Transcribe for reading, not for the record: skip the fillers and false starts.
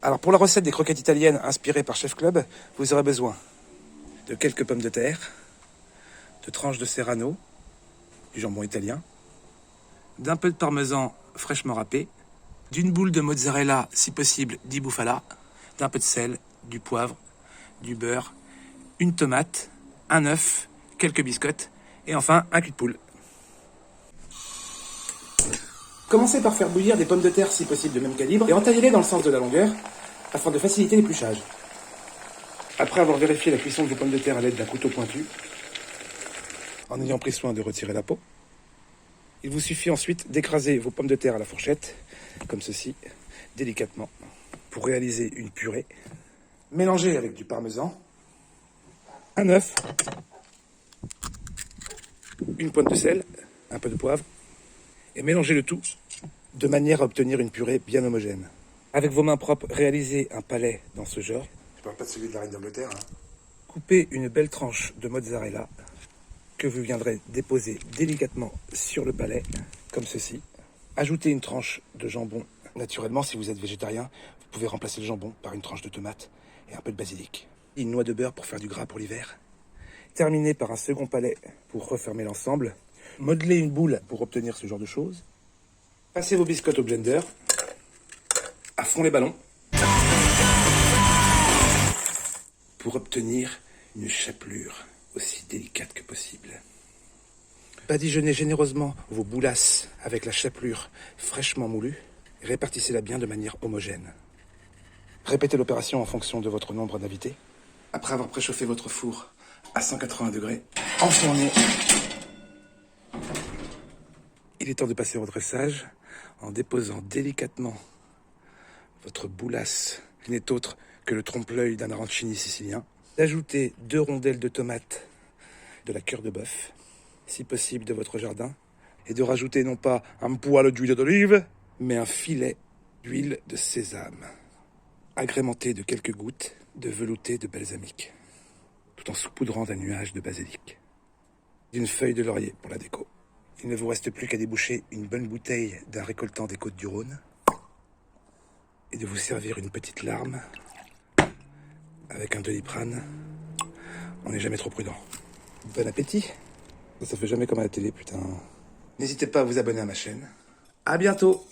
Alors pour la recette des croquettes italiennes inspirées par Chef Club, vous aurez besoin de quelques pommes de terre, de tranches de serrano, du jambon italien, d'un peu de parmesan fraîchement râpé, d'une boule de mozzarella, si possible di bufala, d'un peu de sel, du poivre, du beurre, une tomate, un œuf, quelques biscottes et enfin un cul de poule. Commencez par faire bouillir des pommes de terre si possible de même calibre et entaillez-les dans le sens de la longueur afin de faciliter l'épluchage. Après avoir vérifié la cuisson de vos pommes de terre à l'aide d'un couteau pointu, en ayant pris soin de retirer la peau, il vous suffit ensuite d'écraser vos pommes de terre à la fourchette, comme ceci, délicatement, pour réaliser une purée. Mélangez avec du parmesan, un œuf, une pointe de sel, un peu de poivre, et mélangez le tout de manière à obtenir une purée bien homogène. Avec vos mains propres, réalisez un palais dans ce genre. Je parle pas de celui de la reine d'Angleterre. Coupez une belle tranche de mozzarella que vous viendrez déposer délicatement sur le palais, comme ceci. Ajoutez une tranche de jambon. Naturellement, si vous êtes végétarien, vous pouvez remplacer le jambon par une tranche de tomate et un peu de basilic. Une noix de beurre pour faire du gras pour l'hiver. Terminez par un second palais pour refermer l'ensemble. Modelez une boule pour obtenir ce genre de choses. Passez vos biscottes au blender. À fond les ballons. Pour obtenir une chapelure aussi délicate que possible. Badigeonnez généreusement vos boulasses avec la chapelure fraîchement moulue et répartissez-la bien de manière homogène. Répétez l'opération en fonction de votre nombre d'invités. Après avoir préchauffé votre four à 180 degrés, enfournez. Il est temps de passer au dressage en déposant délicatement votre boulasse, qui n'est autre que le trompe-l'œil d'un arancini sicilien. D'ajouter 2 rondelles de tomates, de la cœur de bœuf, si possible de votre jardin, et de rajouter non pas un poil d'huile d'olive, mais un filet d'huile de sésame, agrémenté de quelques gouttes de velouté de balsamique, tout en saupoudrant d'un nuage de basilic, d'une feuille de laurier pour la déco. Il ne vous reste plus qu'à déboucher une bonne bouteille d'un récoltant des Côtes-du-Rhône et de vous servir une petite larme avec un Doliprane. On n'est jamais trop prudent. Bon appétit. Ça fait jamais comme à la télé, putain. N'hésitez pas à vous abonner à ma chaîne. À bientôt.